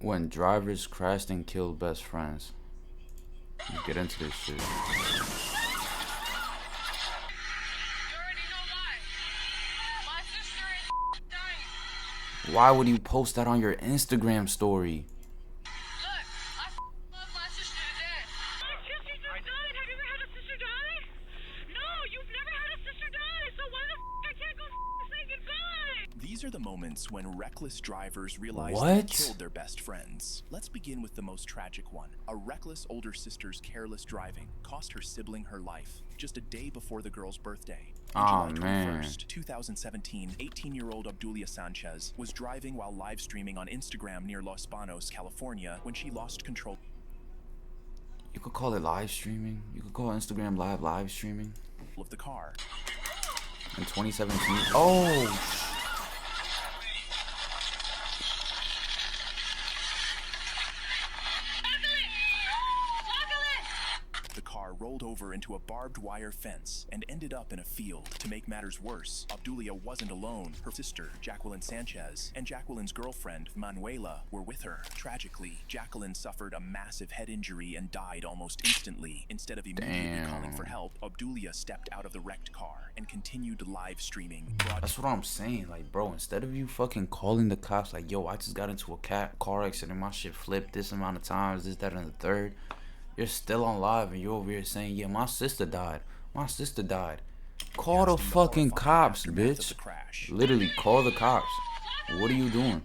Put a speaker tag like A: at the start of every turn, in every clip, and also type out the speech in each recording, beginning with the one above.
A: When drivers crashed and killed best friends. Let's get into this shit. Why would you post that on your Instagram story?
B: These are the moments when reckless drivers realize they killed their best friends. Let's begin with the most tragic one. A reckless older sister's careless driving cost her sibling her life just a day before the girl's birthday. On July 21st, 2017, 18-year-old Obdulia Sanchez was driving while live streaming on Instagram near Los Banos, California, when she lost control.
A: You could call it live streaming. You could call Instagram live streaming.
B: Of the car.
A: In 2017. Oh,
B: The car rolled over into a barbed wire fence and ended up in a field. To make matters worse, Obdulia wasn't alone. Her sister, Jacqueline Sanchez, and Jacqueline's girlfriend, Manuela, were with her. Tragically, Jacqueline suffered a massive head injury and died almost instantly. Instead of immediately calling for help, Obdulia stepped out of the wrecked car and continued live streaming.
A: That's what I'm saying. Like, bro, instead of you fucking calling the cops, like, yo, I just got into a car accident, my shit flipped this amount of times, this, that, and the third. You're still on live and you're over here saying, yeah, my sister died. My sister died. Call the fucking cops, bitch. Literally, call the cops. What are you doing?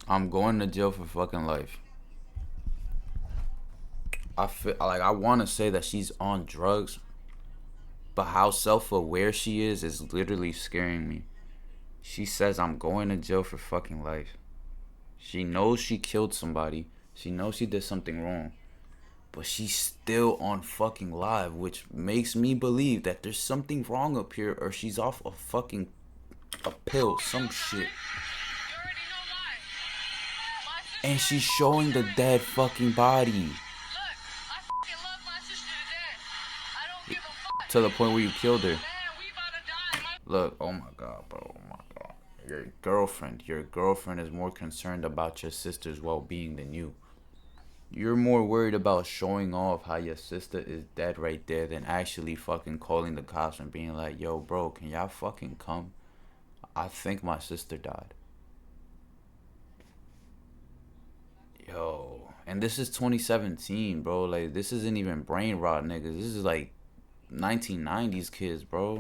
A: I'm going to jail for fucking life. I feel like I want to say that she's on drugs, but how self-aware she is literally scaring me. She says I'm going to jail for fucking life. She knows she killed somebody. She knows she did something wrong. But she's still on fucking live, which makes me believe that there's something wrong up here, or she's off a pill, some shit. And she's showing the dead fucking body. To the point where you killed her. Look, oh my god, bro, oh my god. Your girlfriend is more concerned about your sister's well-being than you. You're more worried about showing off how your sister is dead right there than actually fucking calling the cops and being like, yo, bro, can y'all fucking come? I think my sister died. Yo, and this is 2017, bro. Like, this isn't even brain rot, niggas. This is like 1990s kids, bro.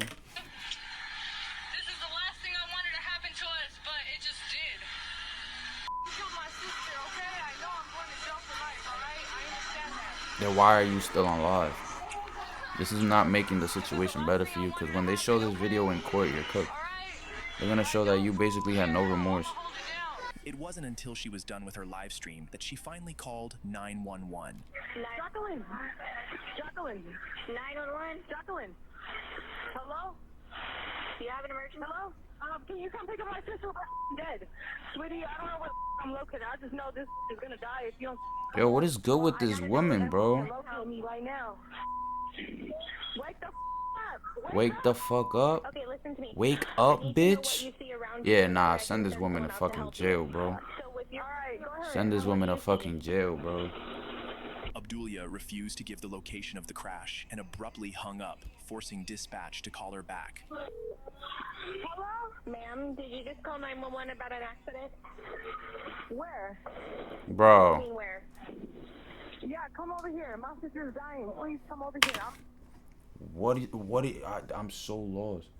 A: Then why are you still on live? This is not making the situation better for you, because when they show this video in court, you're cooked. They're gonna show that you basically had no remorse.
B: It wasn't until she was done with her live stream that she finally called 911.
C: Jacqueline! Jacqueline! 911? Jacqueline! Hello? Do you have an emergency? Hello? Can you come pick up my sister? We're dead. Sweetie, I don't know where I'm located. I just know this is gonna die if you don't.
A: Yo, what is good with this woman, bro?
C: Locate me right now. Wake the up.
A: Wake the fuck up.
C: Okay, listen to me.
A: Wake up, bitch. Yeah, nah, send this woman to fucking jail, bro. Send this woman to fucking jail, bro.
B: Obdulia refused to give the location of the crash and abruptly hung up, forcing dispatch to call her back.
C: Hello? Ma'am, did you just call 911 about an accident? Where?
A: Bro.
C: I mean, where? Yeah, come over here. My sister's dying. Please come over here.
A: I'm so lost.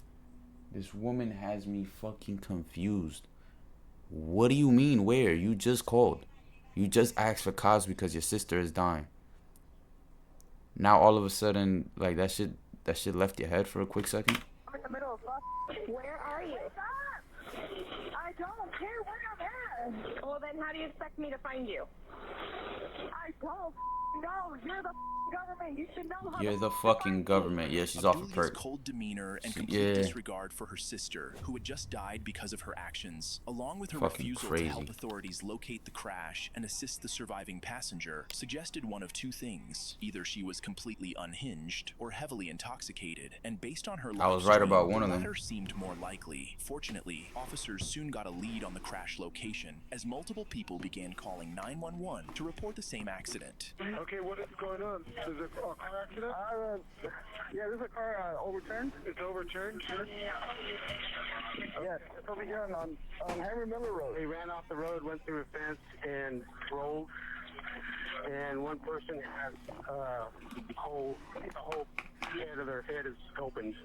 A: This woman has me fucking confused. What do you mean, where? You just called. You just asked for cops because your sister is dying. Now all of a sudden, like, that shit left your head for a quick second?
C: I'm in the middle of Where are you? Wake up! I don't care where I'm at. Well, then how do you expect me to find you? I don't know. You're the government. You should know how
A: You're the fucking government. Yeah, she's off a
B: Abdulia's
A: perk.
B: cold demeanor and complete disregard for her sister, who had just died because of her actions, along with her
A: Fucking
B: refusal
A: crazy.
B: to help authorities locate the crash and assist the surviving passenger, suggested one of two things. Either she was completely unhinged or heavily intoxicated, and based on her
A: I was right about one
B: the
A: of them.
B: latter seemed more likely. Fortunately, officers soon got a lead on the crash location, as multiple people began calling 911 to report the same accident.
D: Okay, what is going on? Is it a car accident? Yeah, there's a car overturned. It's overturned? Yes, it's over here on Henry Miller Road. They ran off the road, went through a fence, and rolled. And one person has the whole head of their head is opened.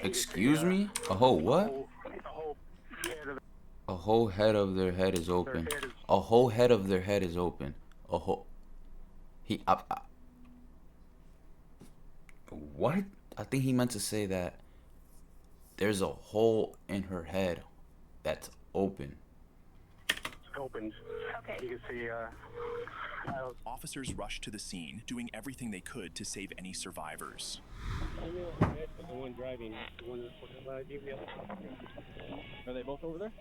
A: Excuse me? A whole what?
D: The whole head of
A: A whole head of their head is open. A whole head of their head is open. A whole. What? I think he meant to say that there's a hole in her head that's open.
D: opened.
C: Okay.
D: You can see.
B: Officers rushed to the scene, doing everything they could to save any survivors.
E: The one driving, the one are they both over there?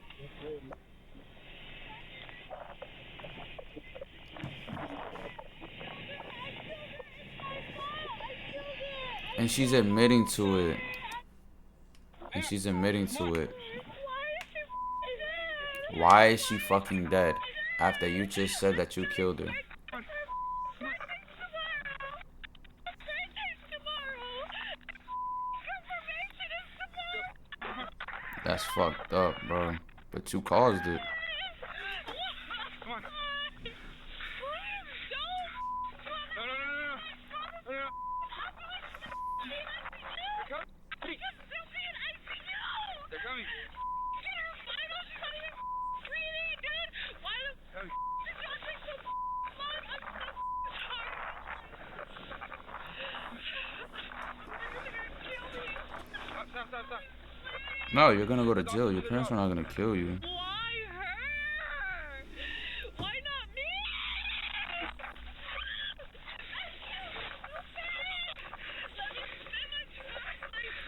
A: And she's admitting to it. And she's admitting to it. Why is she fucking dead? After you just said that you killed her. That's fucked up, bro. But you caused it. No, you're gonna go to jail. Your parents are not gonna kill you.
F: Why her? Why not me?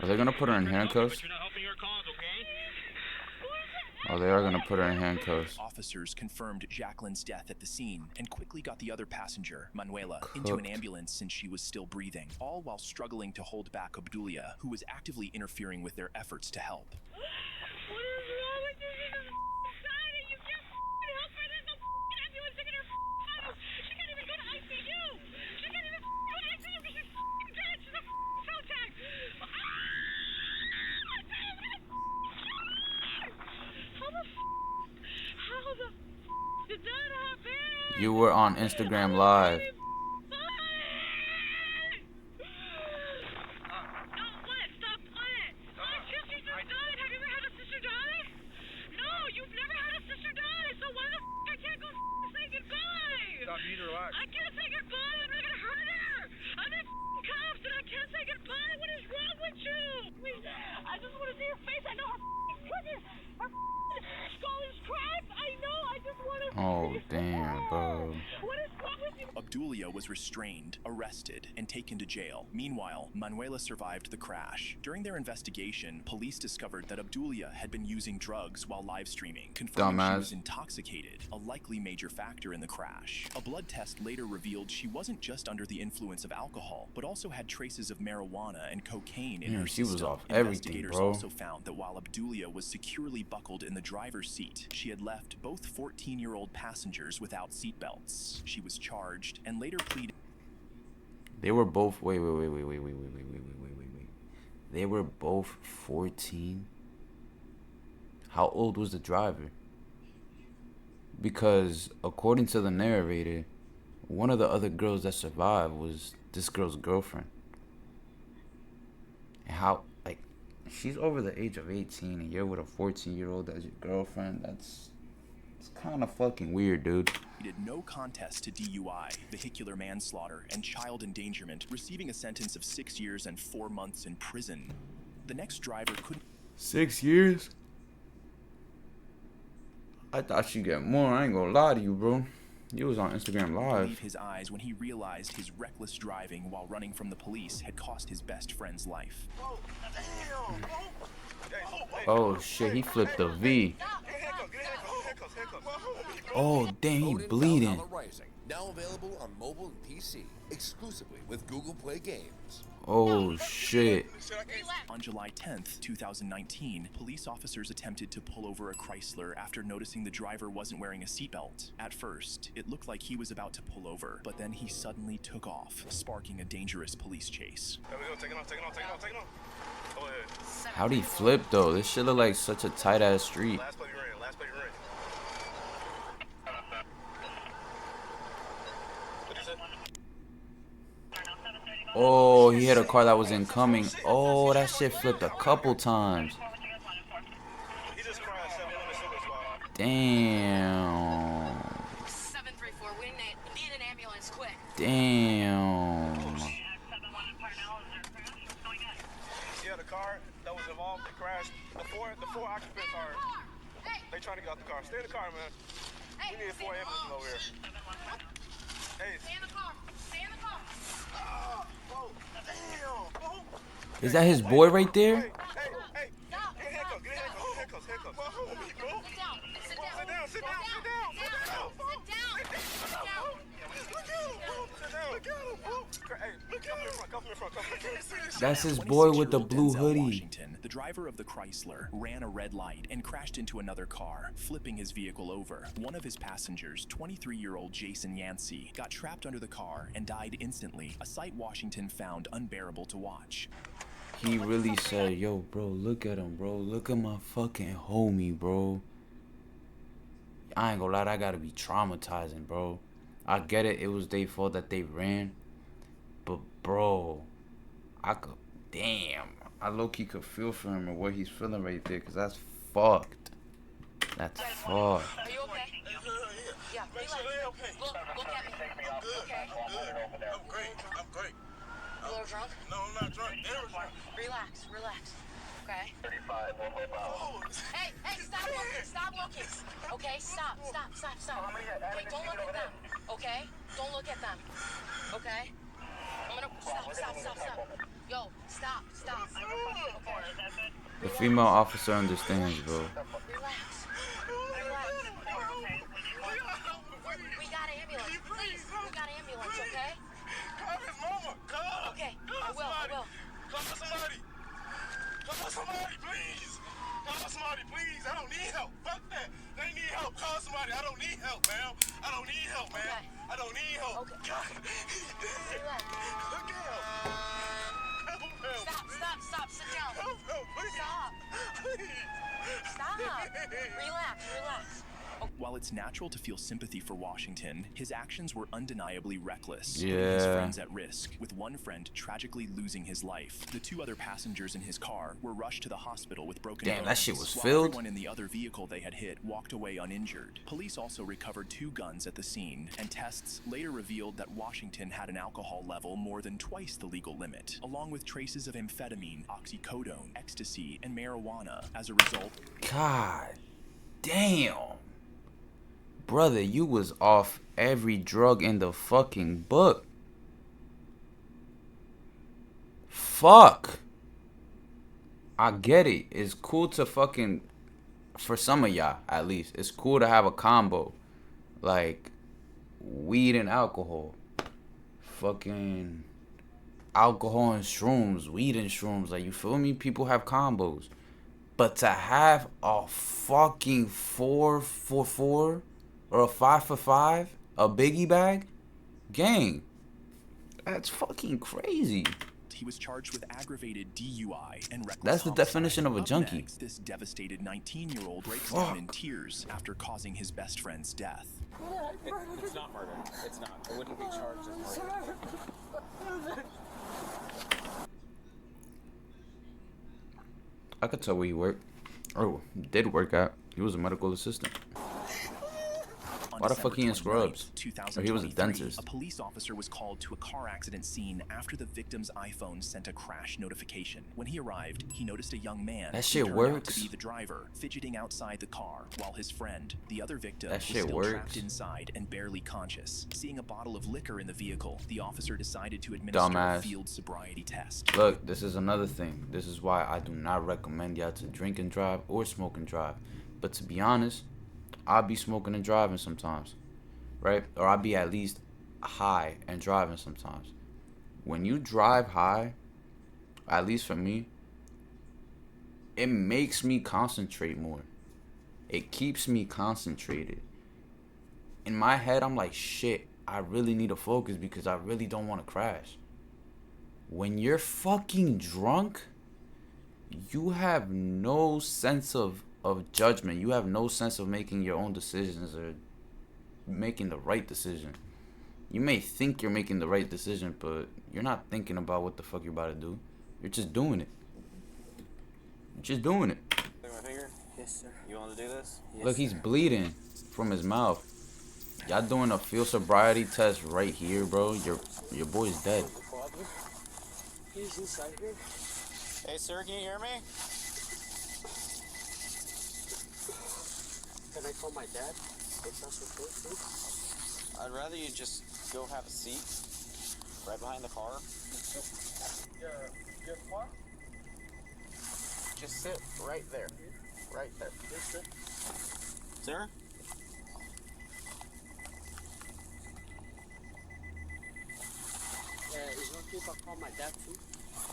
A: Are they gonna put her in handcuffs?
E: You're not helping your cause, okay?
A: Oh, they are gonna put her in handcuffs.
B: Officers confirmed Jacqueline's death at the scene and quickly got the other passenger, Manuela, into an ambulance since she was still breathing, all while struggling to hold back Abdulia, who was actively interfering with their efforts to help.
F: What is wrong with you? She's inside and you can't help her. There's no ambulance taking her out. She can't even go to ICU. She can't even go to ICU because she's dead. She's a cell tag. How the did that happen?
A: You were on Instagram Live. Oh, damn, bro.
B: Abdulia was restrained, arrested, and taken to jail. Meanwhile, Manuela survived the crash. During their investigation, police discovered that Abdulia had been using drugs while live streaming, confirming she was intoxicated, a likely major factor in the crash. A blood test later revealed she wasn't just under the influence of alcohol, but also had traces of marijuana and cocaine in her
A: she
B: system.
A: was off everything,
B: Investigators
A: bro.
B: also found that while Abdulia was securely buckled in the driver's seat, she had left both 14-year-old passengers without seatbelts. She was charged and later pleaded.
A: They were both wait. They were both 14. How old was the driver? Because according to the narrator, one of the other girls that survived was this girl's girlfriend. And how, like, she's over the age of 18 and you're with a 14-year-old as your girlfriend. It's kind of fucking weird, dude.
B: No contest to DUI, vehicular manslaughter, and child endangerment, receiving a sentence of 6 years and 4 months in prison. The next driver couldn't.
A: 6 years? I thought she'd get more. I ain't gonna lie to you, bro. He was on Instagram
B: Couldn't
A: Live.
B: believe his eyes when he realized his reckless driving while running from the police had cost his best friend's life.
A: Oh shit, he flipped the V. Oh damn, he bleeding.
G: Rising, now available on mobile and PC, exclusively with Google Play Games.
A: Oh shit.
B: On July 10th, 2019, police officers attempted to pull over a Chrysler after noticing the driver wasn't wearing a seatbelt. At first, it looked like he was about to pull over, but then he suddenly took off, sparking a dangerous police chase.
A: How'd he flip though? This shit look like such a tight ass street. Oh, he hit a car that was incoming. Oh, that shit flipped a couple times. Damn.
F: 734, we need an ambulance quick.
A: Damn.
D: Yeah, the car that was involved in the crash. The four occupants are. They trying to get out the car. Stay in the car, man. We need 4 ambulances over here. Hey.
F: Stay in the car. Stay in the car.
D: Oh, damn.
A: Is that his boy right there?
D: Hey.
F: Stop.
D: Get handcuffs.
F: Sit down. Sit down.
D: Sit down.
A: That's his boy with the
B: 26-year-old
A: blue
B: Denzel
A: hoodie.
B: Washington, the driver of the Chrysler, ran a red light and crashed into another car, flipping his vehicle over. One of his passengers, 23-year-old Jason Yancey, got trapped under the car and died instantly, a sight Washington found unbearable to watch.
A: He really said, yo, bro, look at him, bro. Look at my fucking homie, bro. I ain't gonna lie, that gotta be traumatizing, bro. I get it, it was their fault that they ran. But, bro, damn. I low-key could feel for him and what he's feeling right there, because that's fucked. That's fucked.
F: Are you okay? Yeah, relax. Look at me. Okay?
D: I'm great.
F: A little drunk?
D: No, I'm not drunk.
F: Relax. Okay? 35, Hey, stop looking. Okay, stop. Wait, don't look at them. Okay? Don't look at them. Okay? I'm gonna, stop. Yo, stop. Okay?
A: The female officer understands, bro.
F: Relax. We got an ambulance. Please, we got an ambulance, okay?
D: Call his mama. Call.
F: Okay, I will.
D: Call somebody. Call somebody, please. Call somebody, please. I don't need help. Fuck that. They need help. Call somebody. I don't need help, man. I don't need help, man.
F: Okay.
D: I don't need help.
F: Okay.
D: God, he's dead.
F: Relax.
D: Look at him. Help him.
F: Stop. Sit down.
D: Help him, please.
F: Stop. Relax.
B: While it's natural to feel sympathy for Washington, his actions were undeniably reckless, putting his
A: Yeah.
B: friends at risk, with one friend tragically losing his life. The 2 other passengers in his car were rushed to the hospital with broken bones.
A: Damn, that shit was
B: while
A: filled.
B: Everyone in the other vehicle they had hit walked away uninjured. Police also recovered 2 guns at the scene, and tests later revealed that Washington had an alcohol level more than twice the legal limit, along with traces of amphetamine, oxycodone, ecstasy, and marijuana. As a result,
A: God damn. Brother, you was off every drug in the fucking book. Fuck. I get it. It's cool to fucking, for some of y'all at least, it's cool to have a combo. Like, weed and alcohol. Fucking alcohol and shrooms, weed and shrooms. Like, you feel me? People have combos. But to have a fucking 4-for-4 or a 5-for-5, a biggie bag, gang, that's fucking crazy.
B: he was charged with aggravated DUI and reckless
A: That's the
B: homicide.
A: definition of a
B: Up
A: junkie.
B: next, this devastated 19-year-old breaks
A: Fuck.
B: down in tears after causing his best friend's death.
E: It's not murder. It's not. It wouldn't be charged as murder.
A: I could tell where he worked. Or did work at. He was a medical assistant.
B: On
A: Why the fuck he in
B: December 29th,
A: scrubs?
B: 2023,
A: Or he was a dentist.
B: a police officer was called to a car accident scene after the victim's iPhone sent a crash notification. When he arrived, he noticed a young man
A: That
B: who
A: shit
B: turned out
A: works.
B: to be the driver, fidgeting outside the car, while his friend, the other victim,
A: That
B: was
A: shit
B: still
A: works.
B: trapped inside and barely conscious. Seeing a bottle of liquor in the vehicle, the officer decided to administer
A: Dumbass.
B: a field sobriety test.
A: Look, this is another thing. This is why I do not recommend y'all to drink and drive or smoke and drive. But to be honest, I'll be smoking and driving sometimes, right? Or I'll be at least high and driving sometimes. When you drive high, at least for me, it makes me concentrate more. It keeps me concentrated. In my head, I'm like, shit, I really need to focus because I really don't want to crash. When you're fucking drunk, you have no sense of judgment. You have no sense of making your own decisions or making the right decision. You may think you're making the right decision, but you're not thinking about what the fuck you're about to do. You're just doing it. You're just doing it.
E: My finger?
H: Yes, sir.
E: You want to do this?
H: Yes,
A: Look, he's
H: sir.
A: bleeding from his mouth. Y'all doing a field sobriety test right here, bro. Your boy's dead.
H: He's inside here.
E: Hey, sir, can you hear me?
H: Can I call my dad? If that's okay, please?
E: I'd rather you just go have a seat right behind the car.
H: Your car?
E: Just sit right there. Right there.
H: Yes, sir.
E: Sir?
H: Is it okay if I call my dad too?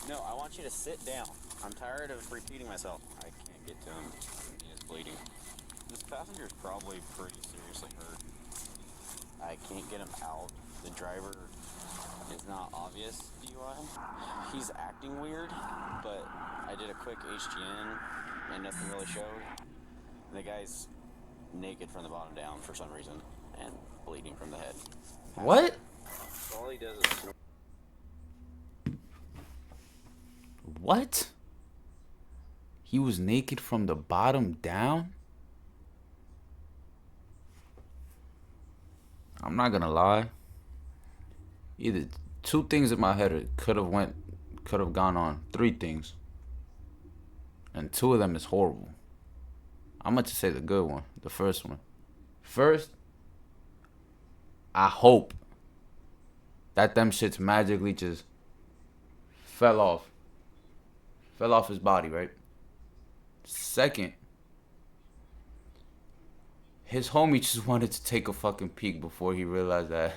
E: No, I want you to sit down. I'm tired of repeating myself. I can't get to him. He is bleeding. This passenger's probably pretty seriously hurt. I can't get him out. The driver is not obvious DUI. He's acting weird, but I did a quick HGN and nothing really showed. The guy's naked from the bottom down for some reason and bleeding from the head.
A: What?
E: All he does is snort.
A: What? He was naked from the bottom down? I'm not gonna lie. Either two things in my head could have gone on. Three things. And two of them is horrible. I'm gonna just say the good one. The first one. First, I hope that them shits magically just fell off his body, right? Second, his homie just wanted to take a fucking peek before he realized that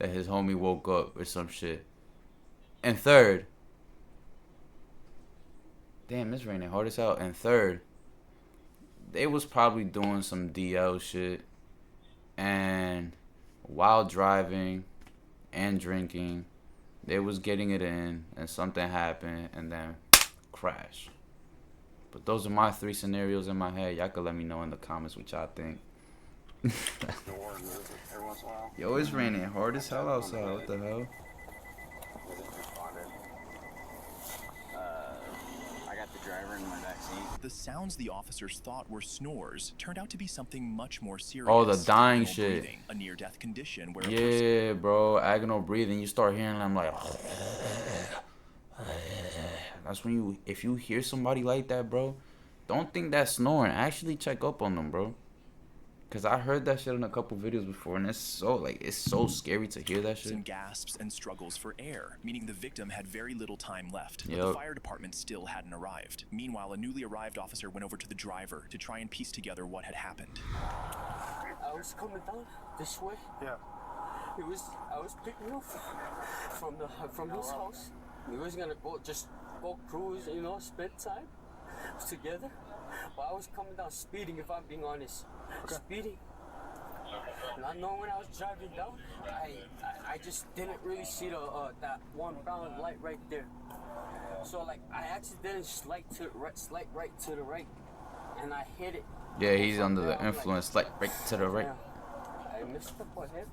A: his homie woke up or some shit. And third, damn, it's raining hard as hell. And third, they was probably doing some DL shit, and while driving and drinking, they was getting it in, and something happened, and then crash. But those are my three scenarios in my head. Y'all can let me know in the comments what y'all think. Yo, it's raining hard as hell outside. What the hell?
E: I got the driver in my backseat.
B: The sounds the officers thought were snores turned out to be something much more serious.
A: Oh, the dying
B: agonal
A: shit.
B: breathing, a near-death condition where a
A: Yeah, bro. Agonal breathing. You start hearing them like. That's when if you hear somebody like that, bro, don't think that's snoring. Actually check up on them, bro. Cause I heard that shit in a couple videos before, and it's so scary to hear that shit.
B: and gasps and struggles for air, meaning the victim had very little time left. But
A: Yep.
B: the fire department still hadn't arrived. Meanwhile, a newly arrived officer went over to the driver to try and piece together what had happened.
H: I was coming down this way.
D: Yeah.
H: I was picking up from his house. We was gonna go cruise, spend time together. But I was coming down speeding, if I'm being honest. Speeding. Not knowing when I was driving down, I just didn't really see that one brown light right there. So like I accidentally slight right to the right, and I hit it.
A: Yeah, he's under the
H: I'm
A: influence, like right to the right.
H: Yeah, I messed up what happened.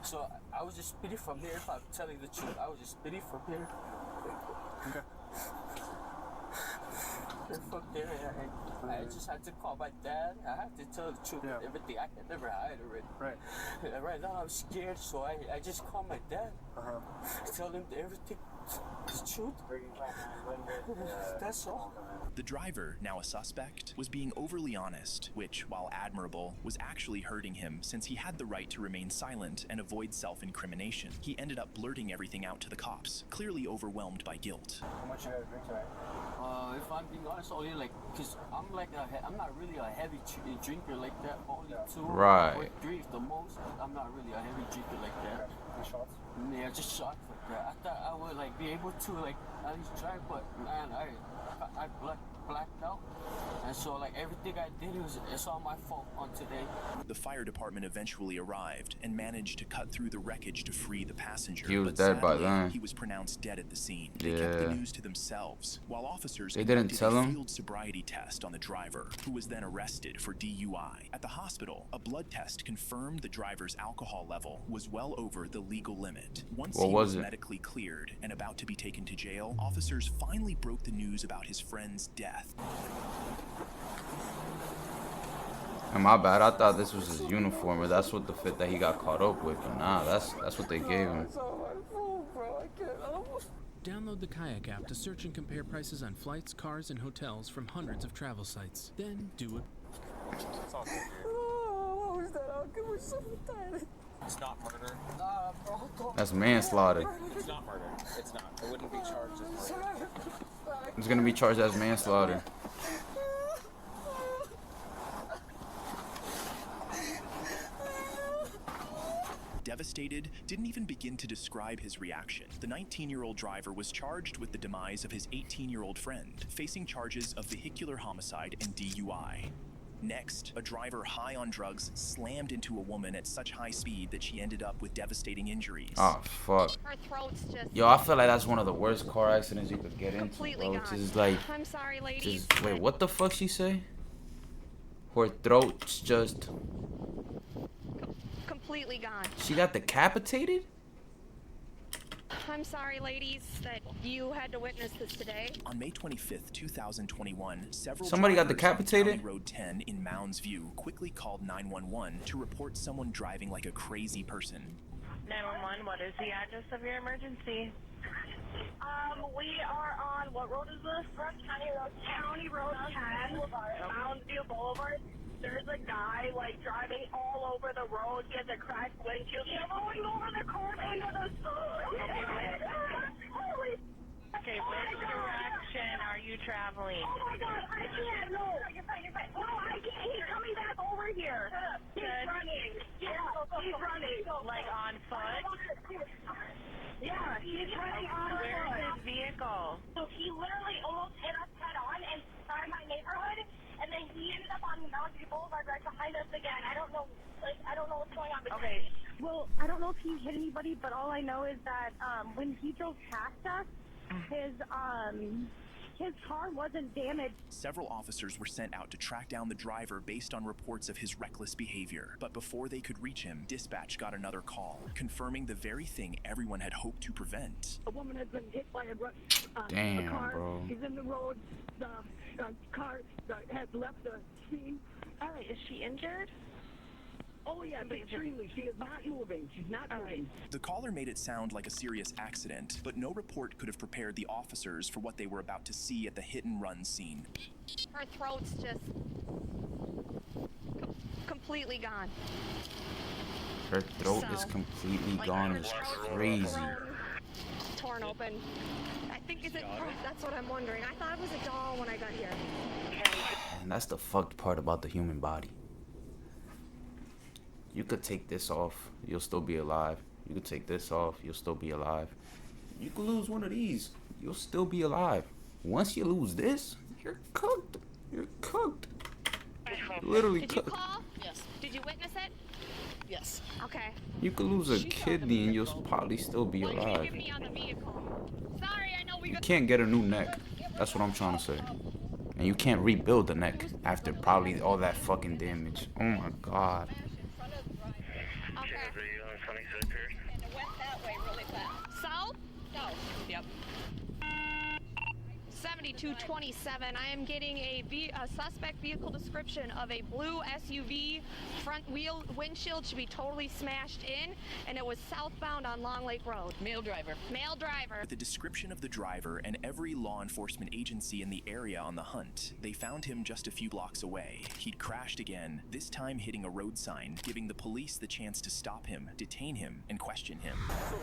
H: So I was just speeding from here. If I'm telling the truth, I was just speeding from here.
D: Okay.
H: And fuck there. I just had to call my dad. I have to tell the truth and everything. I can never hide already.
D: Right.
H: And right now I'm scared, so I just called my dad. Tell him everything, the truth. That's all.
B: The driver, now a suspect, was being overly honest, which, while admirable, was actually hurting him since he had the right to remain silent and avoid self-incrimination. He ended up blurting everything out to the cops, clearly overwhelmed by guilt.
D: How much you got to drink tonight?
H: If I'm being honest, only like, cause I'm like I'm not really a heavy drinker like that. Only 2 or 3 is the most. I'm not really a heavy drinker like that.
D: Shots?
H: Yeah, just shots like that. I thought I would like be able to like at least try, but man, I blacked out. And so like everything I did it's all my fault on today.
B: The fire department eventually arrived and managed to cut through the wreckage to free the passenger.
A: He was
B: but
A: dead by
B: sadly,
A: then.
B: He was pronounced dead at the scene. They kept the news to themselves, while officers
A: They didn't
B: conducted
A: tell
B: a
A: him?
B: field sobriety test on the driver, who was then arrested for DUI. At the hospital, a blood test confirmed the driver's alcohol level was well over the legal limit. Once
A: What
B: he
A: was
B: was
A: it?
B: medically cleared and about to be taken to jail, officers finally broke the news about his friend's death.
A: And my bad, I thought this was his uniform, or that's what the fit that he got caught up with. But nah, that's what they gave him.
I: Download the Kayak app to search and compare prices on flights, cars, and hotels from hundreds of travel sites. Then do it.
E: It's all good, dude.
H: Oh, what was that? I'll give me so tired.
E: It's not murder.
A: That's manslaughter.
E: It's not murder. It's not. It wouldn't be charged as murder.
A: It's gonna be charged as manslaughter.
B: Devastated, didn't even begin to describe his reaction. The 19-year-old driver was charged with the demise of his 18-year-old friend, facing charges of vehicular homicide and DUI. Next, a driver high on drugs slammed into a woman at such high speed that she ended up with devastating injuries.
A: Oh, fuck.
F: Her throat's just
A: Yo, I feel like that's one of the worst car accidents you could get into,
F: completely
A: bro.
F: gone.
A: Just like,
F: I'm sorry, ladies.
A: wait, what the fuck she say? Her throat's just...
F: Completely gone.
A: She got decapitated?
F: I'm sorry, ladies, that you had to witness this today.
B: On May 25th, 2021, several
A: Somebody got
B: drivers
A: decapitated?
B: on County Road 10 in Mounds View quickly called 911 to report someone driving like a crazy person.
C: 911, what is the address of your emergency? We are on, what road is this? County Road 10, Mounds View Boulevard. There's a guy, like, driving all over the road, gets a cracked windshield. He's going over the curb into the store. Okay, which direction are you traveling? Oh my God, I can't, no. No, I can't, he's coming back over here. He's running. Yeah, he's running. Like on foot? Yeah, he's running on foot. Where's his vehicle? So he literally almost hit us head on and started my neighborhood. And then he ended up on Mountain View Boulevard right behind us again. I don't know what's going on. Okay. Well, I don't know if he hit anybody, but all I know is that when he drove past us, his car wasn't damaged.
B: Several officers were sent out to track down the driver based on reports of his reckless behavior. But before they could reach him, dispatch got another call, confirming the very thing everyone had hoped to prevent.
C: A woman has been hit by a
A: Damn,
C: car.
A: bro.
C: She's in the road. The car has left the scene. All right, is she injured? Oh, yeah, extremely. She is not moving. She's not moving.
B: The caller made it sound like a serious accident, but no report could have prepared the officers for what they were about to see at the hit-and-run scene.
F: Her throat's just completely gone.
A: Her throat is
F: So,
A: completely
F: like,
A: gone.
F: her
A: It's
F: throat's
A: crazy.
F: torn open. I think, is it? That's what I'm wondering. I thought it was a doll when I got here.
A: And that's the fucked part about the human body. You could take this off, you'll still be alive. You could take this off, you'll still be alive. You could lose one of these, you'll still be alive. Once you lose this, you're cooked. You're cooked. Literally
F: Did you
A: cooked.
F: call? Yes. Did you witness it? Yes. Okay.
A: You could lose a kidney and you'll probably still be
F: Why did you
A: alive.
F: give me on the vehicle? Sorry, I know we
A: You
F: got.
A: can't get a new neck. That's what I'm trying to say. And you can't rebuild the neck after probably all that fucking damage. Oh my god.
J: 7227. I am getting a suspect vehicle description of a blue SUV. Front wheel windshield should be totally smashed in, and it was southbound on Long Lake Road. Male driver. Male driver.
B: With the description of the driver and every law enforcement agency in the area on the hunt, they found him just a few blocks away. He'd crashed again, this time hitting a road sign, giving the police the chance to stop him, detain him, and question him.
K: So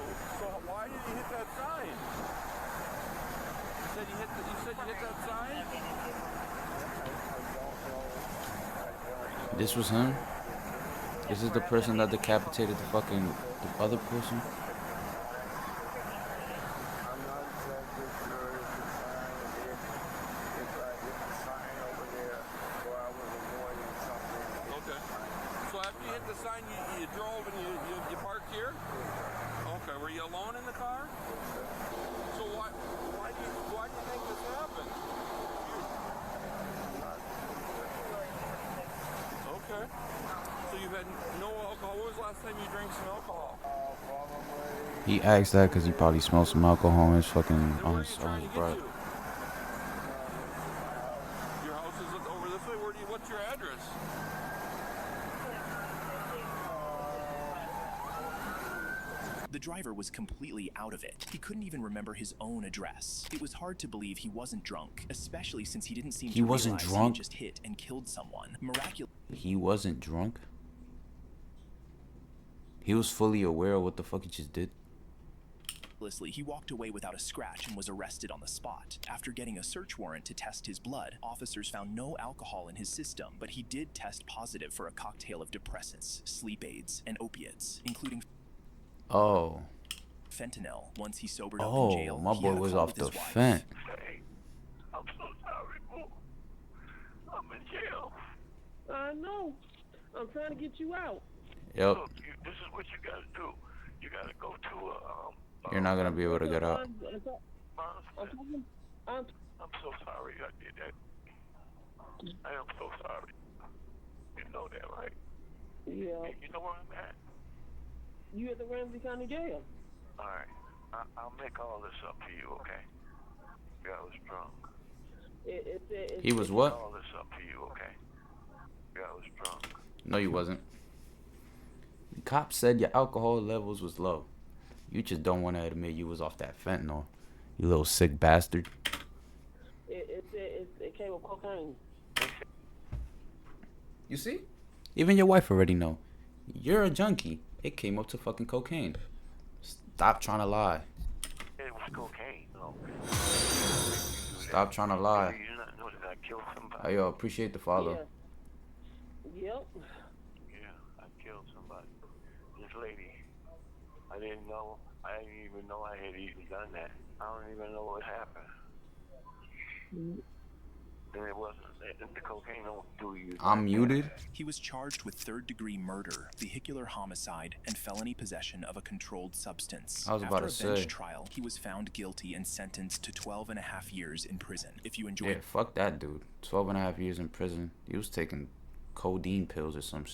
K: why did he hit that sign? You said you hit that sign?
A: This was him? This is the person that decapitated the other person?
K: Okay. So after you hit the sign, you drove and you parked here? Okay. Were you alone in the car? So why do you think this happened? Okay. So you've had no alcohol. When was the last time you drank some alcohol?
A: He asked that because he probably smelled some alcohol on his fucking on his breath.
K: Your house is over this way. What's your address?
B: The driver was completely out of it. He couldn't even remember his own address. It was hard to believe he wasn't drunk, especially since he didn't seem to realize he had just hit and killed someone.
A: He wasn't drunk? He was fully aware of what the fuck he just did?
B: He walked away without a scratch and was arrested on the spot. After getting a search warrant to test his blood, officers found no alcohol in his system, but he did test positive for a cocktail of depressants, sleep aids, and opiates, including fentanyl. Once he sobered up in jail,
A: my boy was off the fent.
L: Hey, I'm so sorry, boo. I'm in jail.
M: I know. I'm trying to get you out.
A: Yep.
L: Look, this is what you gotta do. You gotta go to
A: You're not gonna be able to get out.
L: I'm so sorry I did that. I am so sorry. You know that, right?
M: Yeah.
L: You know where I'm at?
M: You at the Ramsey County Jail.
L: All right. I'll make all this up to you, okay? I was drunk.
A: He was what?
L: I'll make all this up to you, okay? I was drunk.
A: No, you wasn't. The cop said your alcohol levels was low. You just don't want to admit you was off that fentanyl. You little sick bastard.
M: It came with cocaine.
A: You see? Even your wife already know. You're a junkie. It came up to fucking cocaine. Stop trying to lie.
L: It was cocaine, no.
A: Stop trying to lie.
L: You did not know that I killed somebody.
A: Hey, yo, appreciate the follow.
M: Yeah. Yep.
L: Yeah, I killed somebody. This lady. I didn't know. I didn't even know I had even done that. I don't even know what happened. And it wasn't. The cocaine don't do you.
A: I'm muted.
B: He was charged with third-degree murder, vehicular homicide, and felony possession of a controlled substance.
A: I was about to
B: say. After a bench
A: say.
B: trial, he was found guilty and sentenced to 12.5 years in prison. If you enjoyed...
A: Yeah, fuck that dude. 12.5 years in prison. He was taking codeine pills or some shit.